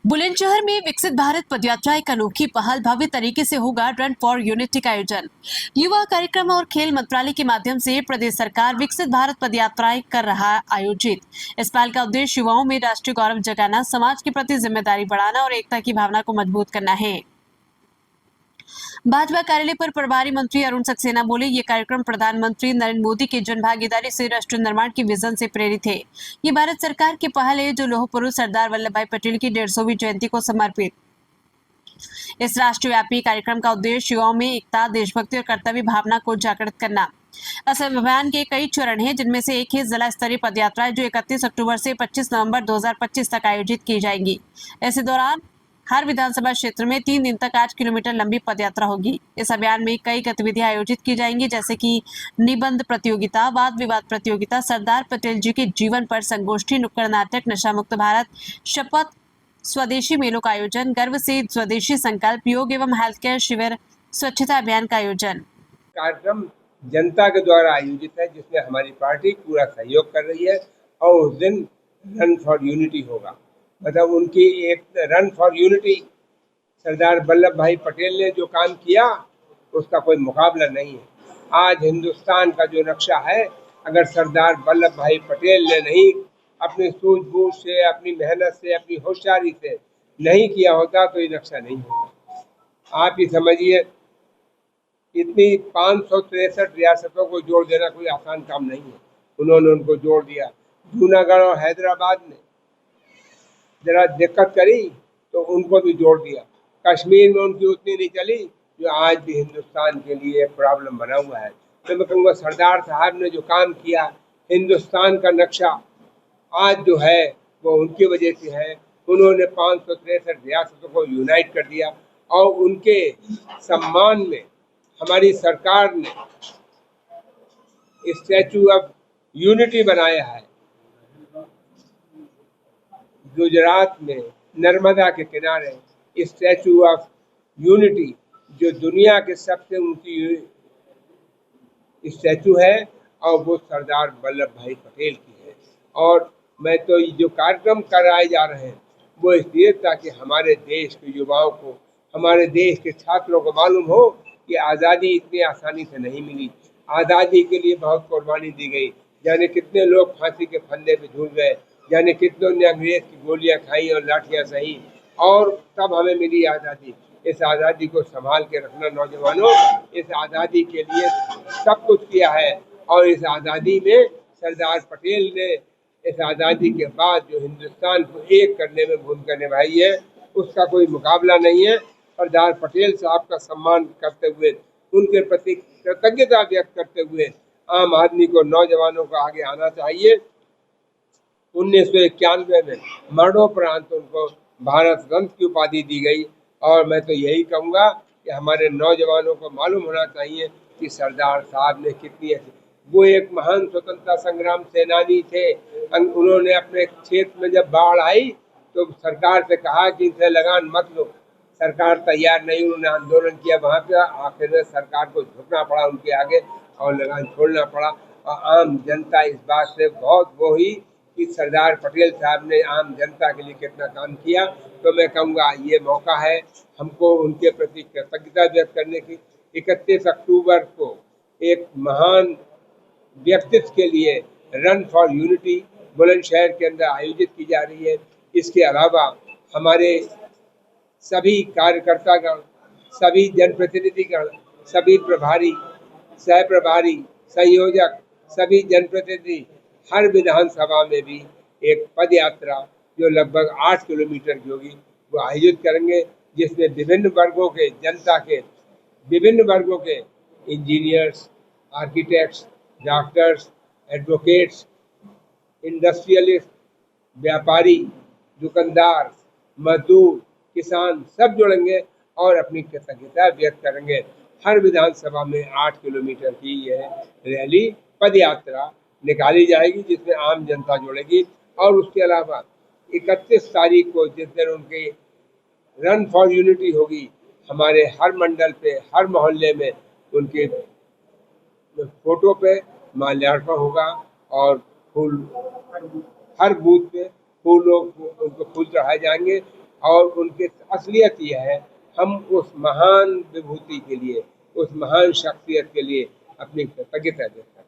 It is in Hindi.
बुलंदशहर में विकसित भारत पदयात्रा एक अनोखी पहल भव्य तरीके से होगा रन फॉर यूनिटी का आयोजन। युवा कार्यक्रम और खेल मंत्रालय के माध्यम से प्रदेश सरकार विकसित भारत पदयात्राएं कर रहा आयोजित। इस पहल का उद्देश्य युवाओं में राष्ट्रीय गौरव जगाना, समाज के प्रति जिम्मेदारी बढ़ाना और एकता की भावना को मजबूत करना है। भाजपा कार्यालय पर प्रभारी मंत्री अरुण सक्सेना बोले, ये कार्यक्रम प्रधानमंत्री नरेंद्र मोदी के जन भागीदारी से राष्ट्र निर्माण की विजन से प्रेरित है। ये भारत सरकार की पहल है जो लौह पुरुष सरदार वल्लभ भाई पटेल की 150वीं जयंती को समर्पित। इस राष्ट्रव्यापी कार्यक्रम का उद्देश्य युवाओं में एकता, देशभक्ति और कर्तव्य भावना को जागृत करना। इस अभियान के कई चरण हैं, जिनमें से एक है जिला स्तरीय पदयात्रा जो 31 अक्टूबर से 25 नवंबर 2025 तक आयोजित की जाएंगी। इसी दौरान हर विधानसभा क्षेत्र में 3 दिन तक 8 किलोमीटर लंबी पदयात्रा होगी। इस अभियान में कई गतिविधियां आयोजित की जाएंगी, जैसे कि निबंध प्रतियोगिता, वाद विवाद प्रतियोगिता, सरदार पटेल जी के जीवन पर संगोष्ठी, नुक्कड़ नाटक, नशा मुक्त भारत, शपथ, स्वदेशी मेलों का आयोजन, गर्व से स्वदेशी संकल्प, योग एवं हेल्थ केयर शिविर, स्वच्छता अभियान का आयोजन। कार्यक्रम जनता के द्वारा आयोजित है, जिसमें हमारी पार्टी पूरा सहयोग कर रही है और उस दिन रन फॉर यूनिटी होगा। मतलब उनकी एक run for unity, Sardar Vallabh भाई पटेल ने जो काम किया उसका कोई मुकाबला नहीं है। आज हिंदुस्तान का जो नक्शा है, अगर सरदार वल्लभ भाई पटेल ने नहीं अपनी सूझबूझ से, अपनी मेहनत से, अपनी होशियारी से नहीं किया होता तो ये नक्शा नहीं होता। आप ही समझिए, इतनी 563 रियासतों को जोड़ देना कोई आसान काम नहीं है। उन्होंने उनको जोड़ दिया। जूनागढ़ और हैदराबाद ने जरा दिक्कत करी तो उनको भी जोड़ दिया। कश्मीर में उनकी उतनी नहीं चली जो आज भी हिंदुस्तान के लिए एक प्रॉब्लम बना हुआ है। तो मैं कहूँगा, सरदार साहब ने जो काम किया, हिंदुस्तान का नक्शा आज जो है वो उनकी वजह से है। उन्होंने 563 रियासतों को यूनाइट कर दिया और उनके सम्मान में हमारी सरकार ने स्टैचू ऑफ यूनिटी बनाया है। गुजरात में नर्मदा के किनारे स्टैचू ऑफ यूनिटी, जो दुनिया के सबसे ऊंची स्टैचू है, और वो सरदार वल्लभ भाई पटेल की है। और मैं तो जो कार्यक्रम कराए जा रहे हैं वो इसलिए ताकि हमारे देश के युवाओं को, हमारे देश के छात्रों को मालूम हो कि आज़ादी इतनी आसानी से नहीं मिली। आज़ादी के लिए बहुत कुर्बानी दी गई। जाने कितने लोग फांसी के फंदे पे झूल गए, जाने कितनों ने अंग्रेज की गोलियां खाई और लाठियां सही, और तब हमें मिली आज़ादी। इस आज़ादी को संभाल के रखना नौजवानों। इस आज़ादी के लिए सब कुछ किया है और इस आज़ादी में सरदार पटेल ने इस आज़ादी के बाद जो हिंदुस्तान को एक करने में भूमिका निभाई है, उसका कोई मुकाबला नहीं है। सरदार पटेल साहब का सम्मान करते हुए, उनके प्रति कृतज्ञता व्यक्त करते हुए आम आदमी को, नौजवानों को आगे आना चाहिए। 1991 में मरणोपरांत उनको भारत रत्न की उपाधि दी गई। और मैं तो यही कहूँगा कि हमारे नौजवानों को मालूम होना चाहिए कि सरदार साहब ने कितनी, वो एक महान स्वतंत्रता संग्राम सेनानी थे। उन्होंने अपने क्षेत्र में जब बाढ़ आई तो सरकार से कहा कि इनसे लगान मत लो। सरकार तैयार नहीं, उन्होंने आंदोलन किया वहाँ पे। आखिर में सरकार को झुकना पड़ा उनके आगे और लगान छोड़ना पड़ा। और आम जनता इस बात से बहुत वो हुई कि सरदार पटेल साहब ने आम जनता के लिए कितना काम किया। तो मैं कहूँगा, ये मौका है हमको उनके प्रति कृतज्ञता व्यक्त करने की। 31 अक्टूबर को एक महान व्यक्तित्व के लिए रन फॉर यूनिटी बुलंदशहर के अंदर आयोजित की जा रही है। इसके अलावा हमारे सभी कार्यकर्तागण, सभी जनप्रतिनिधिगण, सभी प्रभारी, सह प्रभारी, संयोजक, सभी जनप्रतिनिधि हर विधानसभा में भी एक पद यात्रा जो लगभग 8 किलोमीटर की होगी वो आयोजित करेंगे, जिसमें विभिन्न वर्गों के, जनता के विभिन्न वर्गों के engineers, architects, doctors, advocates, industrialist, व्यापारी, दुकानदार, मजदूर, किसान सब जुड़ेंगे और अपनी कृतज्ञता व्यक्त करेंगे। हर विधानसभा में 8 किलोमीटर की यह रैली, पद यात्रा निकाली जाएगी, जिसमें आम जनता जुड़ेगी। और उसके अलावा 31 तारीख को जिस दिन उनकी रन फॉर यूनिटी होगी, हमारे हर मंडल पे, हर मोहल्ले में उनके फोटो पे माल्यार्पण होगा और फूल, हर बूथ पे फूलों उनको फूल चढ़ाए जाएंगे। और उनकी असलियत यह है, हम उस महान विभूति के लिए, उस महान शख्सियत के लिए अपनी कृतज्ञता व्यक्त